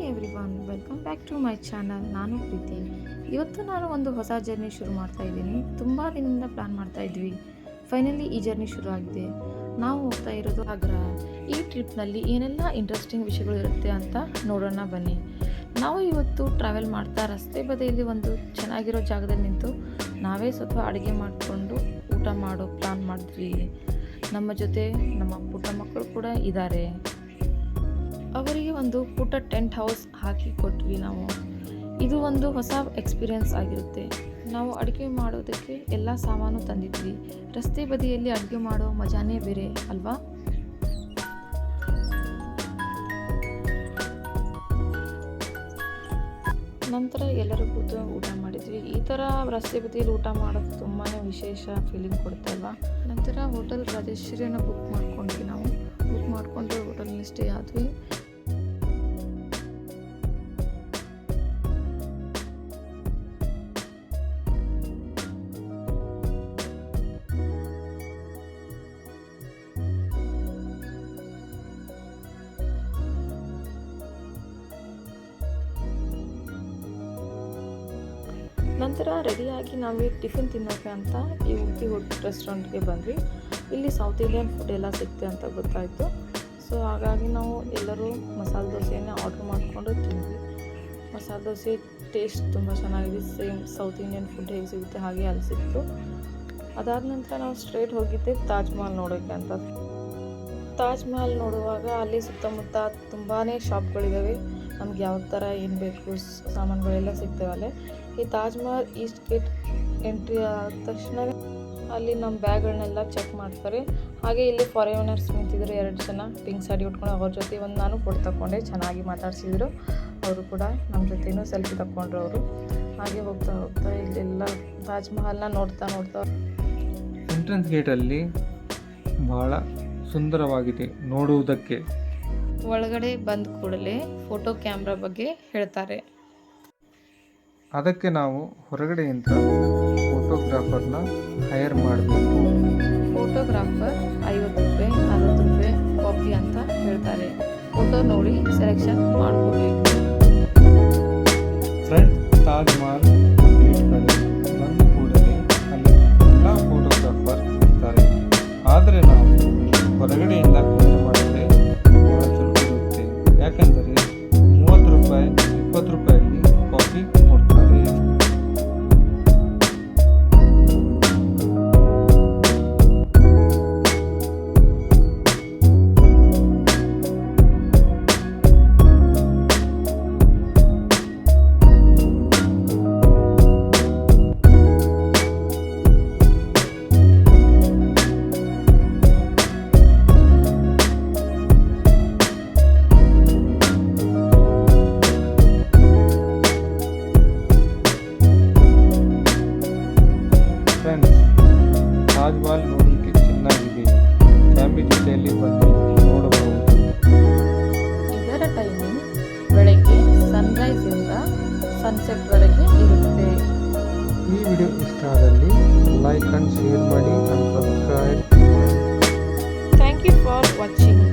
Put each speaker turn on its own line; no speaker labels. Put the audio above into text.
Everyone, welcome back to my channel. ನಾನು ಪ್ರೀತಿ. ಇವತ್ತು ನಾನು ಒಂದು ಹೊಸ ಜರ್ನಿ ಶುರು ಮಾಡ್ತಾ ಇದ್ದೀನಿ. ತುಂಬ ದಿನದಿಂದ ಪ್ಲಾನ್ ಮಾಡ್ತಾ ಇದ್ವಿ. ಫೈನಲಿ ಈ ಜರ್ನಿ ಶುರು ಆಗಿದೆ. ನಾವು ಹೋಗ್ತಾ ಇರೋದು ಆಗ್ರಾ. ಈ ಟ್ರಿಪ್ನಲ್ಲಿ ಏನೆಲ್ಲ ಇಂಟ್ರೆಸ್ಟಿಂಗ್ ವಿಷಯಗಳು ಇರುತ್ತೆ ಅಂತ ನೋಡೋಣ ಬನ್ನಿ. ನಾವು ಇವತ್ತು ಟ್ರಾವೆಲ್ ಮಾಡ್ತಾ ರಸ್ತೆ ಬದಿಯಲ್ಲಿ ಒಂದು ಚೆನ್ನಾಗಿರೋ ಜಾಗದಲ್ಲಿ ನಿಂತು ನಾವೇ ಸ್ವತಃ ಅಡುಗೆ ಮಾಡಿಕೊಂಡು ಊಟ ಮಾಡೋ ಪ್ಲಾನ್ ಮಾಡಿದ್ವಿ. ನಮ್ಮ ಜೊತೆ ನಮ್ಮ ಪುಟ್ಟ ಮಕ್ಕಳು ಕೂಡ ಇದ್ದಾರೆ. ಅವರಿಗೆ ಒಂದು ಪುಟ್ಟ ಟೆಂಟ್ ಹೌಸ್ ಹಾಕಿ ಕೊಟ್ವಿ ನಾವು. ಇದು ಒಂದು ಹೊಸ ಎಕ್ಸ್ಪೀರಿಯನ್ಸ್ ಆಗಿರುತ್ತೆ. ನಾವು ಅಡುಗೆ ಮಾಡೋದಕ್ಕೆ ಎಲ್ಲ ಸಾಮಾನು ತಂದಿದ್ವಿ. ರಸ್ತೆ ಬದಿಯಲ್ಲಿ ಅಡುಗೆ ಮಾಡೋ ಮಜಾನೇ ಬೇರೆ ಅಲ್ವಾ? ನಂತರ ಎಲ್ಲರೂ ಕೂತು ಊಟ ಮಾಡಿದ್ವಿ. ಈ ಥರ ರಸ್ತೆ ಬದಿಯಲ್ಲಿ ಊಟ ಮಾಡೋದು ತುಂಬಾ ವಿಶೇಷ ಫೀಲಿಂಗ್ ಕೊಡುತ್ತೆ ಅಲ್ವಾ? ನಂತರ ಹೋಟೆಲ್ ರಾಜೇಶ್ವರಿನ ಬುಕ್ ಮಾಡ್ಕೊಂಡ್ವಿ ನಾವು. ಬುಕ್ ಮಾಡಿಕೊಂಡು ಹೋಟೆಲ್ನಲ್ಲಿ ಸ್ಟೇ ಆದ್ವಿ. ನಂತರ ರೆಡಿಯಾಗಿ ನಾವೇ ಟಿಫಿನ್ ತಿನ್ನೋಕ್ಕೆ ಅಂತ ಈ ಉಡುಪಿ ರೆಸ್ಟೋರೆಂಟ್ಗೆ ಬಂದ್ವಿ. ಇಲ್ಲಿ ಸೌತ್ ಇಂಡಿಯನ್ ಫುಡ್ ಎಲ್ಲ ಸಿಗುತ್ತೆ ಅಂತ ಗೊತ್ತಾಯಿತು. ಸೊ ಹಾಗಾಗಿ ನಾವು ಎಲ್ಲರೂ ಮಸಾಲೆ ದೋಸೆಯನ್ನೇ ಆರ್ಡ್ರ್ ಮಾಡಿಕೊಂಡು ತಿಂದ್ವಿ. ಮಸಾಲೆ ದೋಸೆ ಟೇಸ್ಟ್ ತುಂಬ ಚೆನ್ನಾಗಿದೆ. ಸೇಮ್ ಸೌತ್ ಇಂಡಿಯನ್ ಫುಡ್ ಹೇಗೆ ಸಿಗುತ್ತೆ ಹಾಗೆ ಅಲ್ಲಿ ಸಿಕ್ತು. ಅದಾದ ನಂತರ ನಾವು ಸ್ಟ್ರೇಟ್ ಹೋಗಿದ್ದೆ ತಾಜ್ ಮಹಲ್ ನೋಡೋಕ್ಕೆ ಅಂತ. ತಾಜ್ ಮಹಲ್ ನೋಡುವಾಗ ಅಲ್ಲಿ ಸುತ್ತಮುತ್ತ ತುಂಬಾ ಶಾಪ್ಗಳಿದ್ದಾವೆ. ನಮ್ಗೆ ಯಾವ ಥರ ಏನು ಬೇಕು ಸಾಮಾನುಗಳೆಲ್ಲ ಸಿಗ್ತವೆ ಅಲ್ಲೇ. ಈ Taj Mahal East gate entry ಆದ ತಕ್ಷಣ ಅಲ್ಲಿ ನಮ್ಮ ಬ್ಯಾಗ್ಗಳನ್ನೆಲ್ಲ ಚೆಕ್ ಮಾಡ್ತಾರೆ. ಹಾಗೆ ಇಲ್ಲಿ ಫಾರಿನರ್ಸ್ ನಿಂತಿದ್ರು 2 ಜನ ಪಿಂಕ್ ಸಾಡಿ ಉಟ್ಕೊಂಡು. ಅವ್ರ ಜೊತೆ ನಾನು ಫೋಟೋ ತಗೊಂಡೆ. ಚೆನ್ನಾಗಿ ಮಾತಾಡ್ಸಿದ್ರು ಅವರು ಕೂಡ. ನಮ್ಮ ಜೊತೆನೂ ಸೆಲ್ಫಿ ತಗೊಂಡ್ರು ಅವರು. ಹಾಗೆ ಹೋಗ್ತಾ ಹೋಗ್ತಾ ಇಲ್ಲೆಲ್ಲ ತಾಜ್ ಮಹಲ್ನ ನೋಡ್ತಾ
ಎಂಟ್ರೆನ್ಸ್ ಗೇಟಲ್ಲಿ ಬಹಳ ಸುಂದರವಾಗಿದೆ ನೋಡುವುದಕ್ಕೆ.
ಒಳಗಡೆ ಬಂದ ಕೂಡಲೇ ಫೋಟೋ ಕ್ಯಾಮ್ರಾ ಬಗ್ಗೆ ಹೇಳ್ತಾರೆ.
ಅದಕ್ಕೆ ನಾವು ಹೊರಗಡೆಯಿಂದ ಫೋಟೋಗ್ರಾಫರ್ನ ಹೈರ್ ಮಾಡಬೇಕು.
ಫೋಟೋಗ್ರಾಫರ್ 50 ರೂಪಾಯಿ 40 ರೂಪಾಯಿ ಕಾಪಿ ಅಂತ ಹೇಳ್ತಾರೆ. ಫೋಟೋ ನೋಡಿ ಸೆಲೆಕ್ಷನ್ ಮಾಡ್ಕೋಬೇಕು.
ಫ್ರೆಂಡ್ ತಾಜ್ ಮಹಲ್ ಬಂದ ಕೂಡಲೇ ಅಲ್ಲಿ ಎಲ್ಲ ಫೋಟೋಗ್ರಾಫರ್ ಇರ್ತಾರೆ. ಆದರೆ ನಾವು ಹೊರಗಡೆಯಿಂದ ಮಾಡಿದ್ರೆ ಬಹಳ ಚಲೋ ಇರುತ್ತೆ. ಯಾಕೆಂದರೆ 30 ರೂಪಾಯಿ 20 ರೂಪಾಯಲ್ಲಿ ಕಾಫಿ ಕೊಡ್ತಾರೆ. ತಾಜ್ ಮಹಲ್ ನೋಡಲಿಕ್ಕೆ ಚೆನ್ನಾಗಿದೆ. ಫ್ಯಾಮಿಲಿ ಜೊತೆಯಲ್ಲಿ ಬಂದು ನೋಡಬಹುದು.
ಇದರ ಟೈಮಿಂಗ್ ಬೆಳಗ್ಗೆ ಸನ್ರೈಸ್ ಇಂದ ಸನ್ಸೆಟ್ ವರೆಗೆ ಇರುತ್ತೆ.
ಈ ವಿಡಿಯೋ ಇಷ್ಟ ಆದಲ್ಲಿ ಲೈಕ್ ಅಂಡ್ ಶೇರ್ ಮಾಡಿ and subscribe.
Thank you for watching.